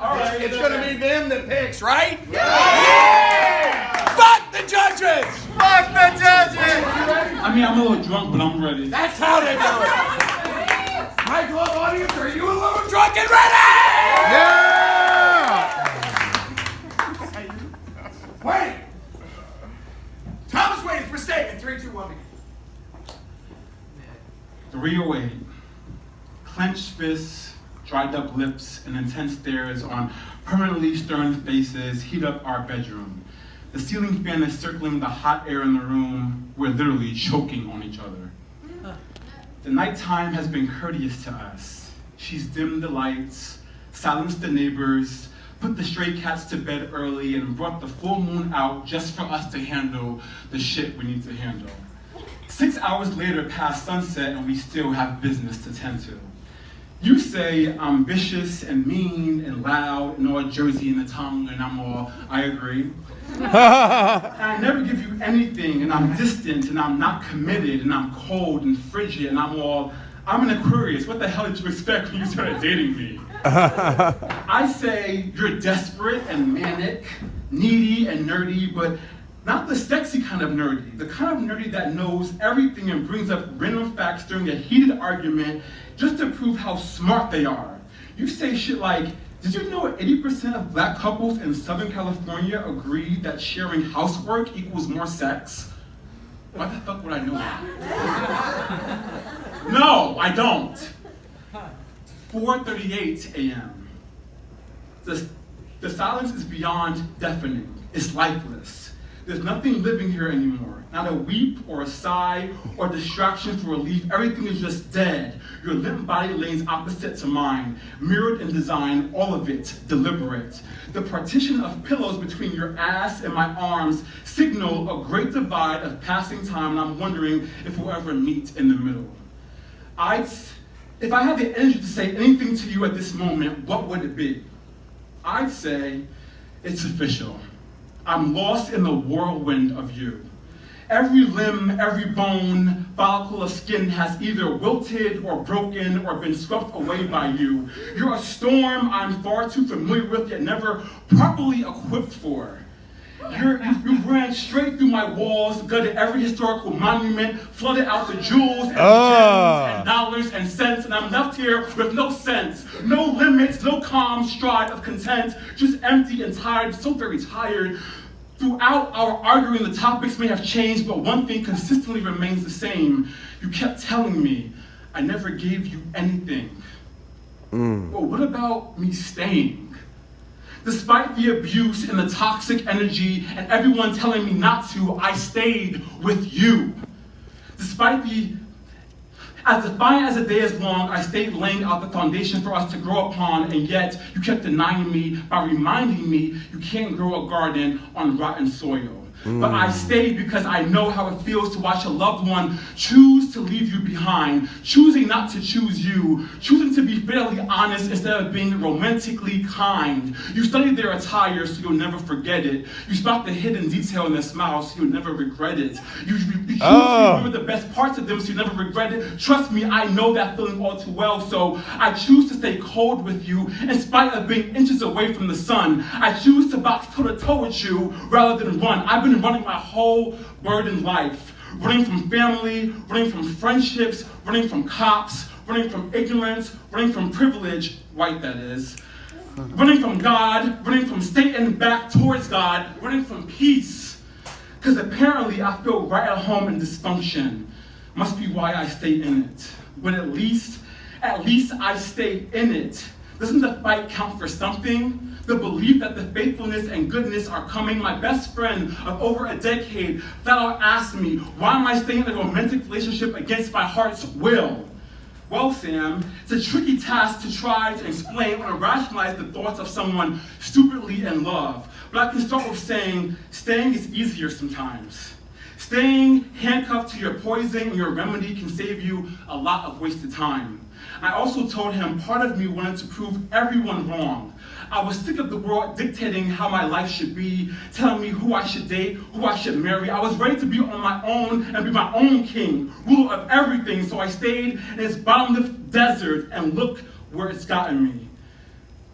All right, it's going to be them that picks, right? Yeah! Fuck the judges! Fuck the judges! I mean, I'm a little drunk, but I'm ready. That's how they do it. My club audience, are you a little drunk and ready? Yeah! Wait! Thomas Wayne's mistake in 3, 2, 1. 308. Clenched fists, dried up lips, and intense stares on permanently stern faces heat up our bedroom. The ceiling fan is circling the hot air in the room. We're literally choking on each other. The nighttime has been courteous to us. She's dimmed the lights, silenced the neighbors, put the stray cats to bed early, and brought the full moon out just for us to handle the shit we need to handle. 6 hours later past sunset, and we still have business to tend to. You say I'm vicious and mean and loud and all Jersey in the tongue, and I'm all, I agree. And I never give you anything, and I'm distant, and I'm not committed, and I'm cold and frigid, and I'm all, I'm an Aquarius. What the hell did you expect when you started dating me? I say you're desperate and manic, needy and nerdy, but not the sexy kind of nerdy, the kind of nerdy that knows everything and brings up random facts during a heated argument just to prove how smart they are. You say shit like, did you know 80% of black couples in Southern California agree that sharing housework equals more sex? Why the fuck would I know that? No, I don't. 4:38 a.m. The silence is beyond deafening. It's lifeless. There's nothing living here anymore. Not a weep or a sigh or distraction for relief. Everything is just dead. Your limp body lays opposite to mine, mirrored in design, all of it deliberate. The partition of pillows between your ass and my arms signal a great divide of passing time, and I'm wondering if we'll ever meet in the middle. If I had the energy to say anything to you at this moment, what would it be? I'd say, it's official. I'm lost in the whirlwind of you. Every limb, every bone, follicle of skin has either wilted or broken or been swept away by you. You're a storm I'm far too familiar with yet never properly equipped for. You've ran straight through my walls, gutted every historical monument, flooded out the jewels and gems and dollars and cents, and I'm left here with no sense, no limits, no calm stride of content, just empty and tired, so very tired. Throughout our arguing, the topics may have changed, but one thing consistently remains the same. You kept telling me I never gave you anything. But what about me staying? Despite the abuse and the toxic energy and everyone telling me not to, I stayed with you. As defiant as the day is long, I stayed laying out the foundation for us to grow upon, and yet you kept denying me by reminding me you can't grow a garden on rotten soil. But I stayed because I know how it feels to watch a loved one choose to leave you behind, choosing not to choose you, choosing to be fairly honest instead of being romantically kind. You studied their attire so you'll never forget it. You spot the hidden detail in their smiles so you'll never regret it. You choose to remember the best parts of them so you never regret it. Trust me, I know that feeling all too well, so I choose to stay cold with you in spite of being inches away from the sun. I choose to box toe-to-toe with you rather than run. I've been running my whole burdened life, running from family, running from friendships, running from cops, running from ignorance, running from privilege, white that is, running from God, running from Satan back towards God, running from peace. Because apparently I feel right at home in dysfunction. Must be why I stay in it. But at least I stay in it. Doesn't the fight count for something? The belief that the faithfulness and goodness are coming. My best friend of over a decade flat out asked me, why am I staying in a romantic relationship against my heart's will? Well, Sam, it's a tricky task to try to explain or rationalize the thoughts of someone stupidly in love. But I can start with saying, staying is easier sometimes. Staying handcuffed to your poison and your remedy can save you a lot of wasted time. I also told him part of me wanted to prove everyone wrong. I was sick of the world dictating how my life should be, telling me who I should date, who I should marry. I was ready to be on my own and be my own king, ruler of everything, so I stayed in this bottomless desert and look where it's gotten me.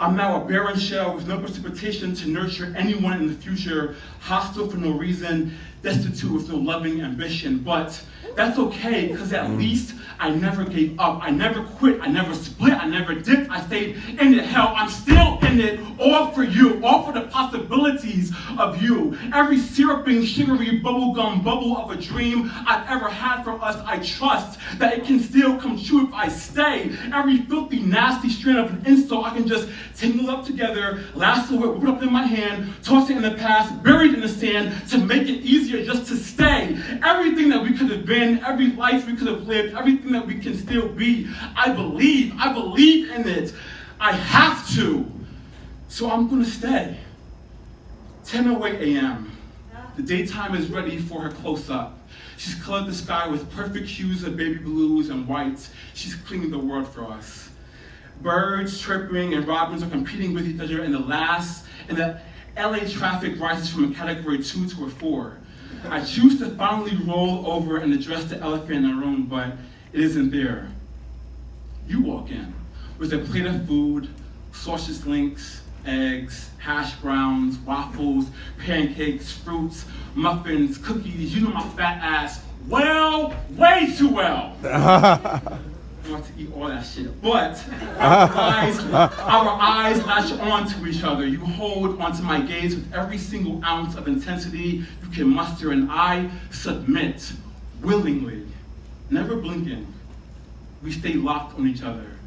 I'm now a barren shell with no precipitation to nurture anyone in the future, hostile for no reason, destitute with no loving ambition. But that's okay, because at least I never gave up. I never quit. I never split. I never dipped. I stayed in it. Hell, I'm still in it, all for you, all for the possibilities of you. Every syruping, sugary bubblegum bubble of a dream I've ever had for us, I trust that it can still come true if I stay. Every filthy, nasty strand of an insult I can just tangle up together, lasso it, whip it up in my hand, toss it in the past, buried in the sand to make it easier just to stay. Everything that we could have been, every life we could have lived, everything that we can still be, I believe in it. I have to. So I'm gonna stay. 10:08 a.m. The daytime is ready for her close-up. She's colored the sky with perfect hues of baby blues and whites. She's cleaning the world for us. Birds chirping and robins are competing with each other, and the LA traffic rises from a category 2 to a 4. I choose to finally roll over and address the elephant in the room, but it isn't there. You walk in with a plate of food, sausage links, eggs, hash browns, waffles, pancakes, fruits, muffins, cookies. You know my fat ass well, way too well. I want to eat all that shit, but our eyes latch on to each other. You hold onto my gaze with every single ounce of intensity you can muster, and I submit willingly, never blinking. We stay locked on each other.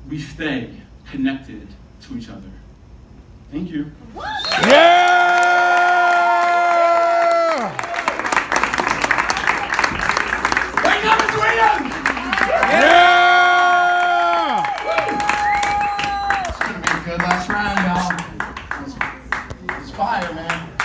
We stay connected to each other. Thank you. Yeah! Wake up, it's William! Yeah! Good last round, y'all. It's fire, man.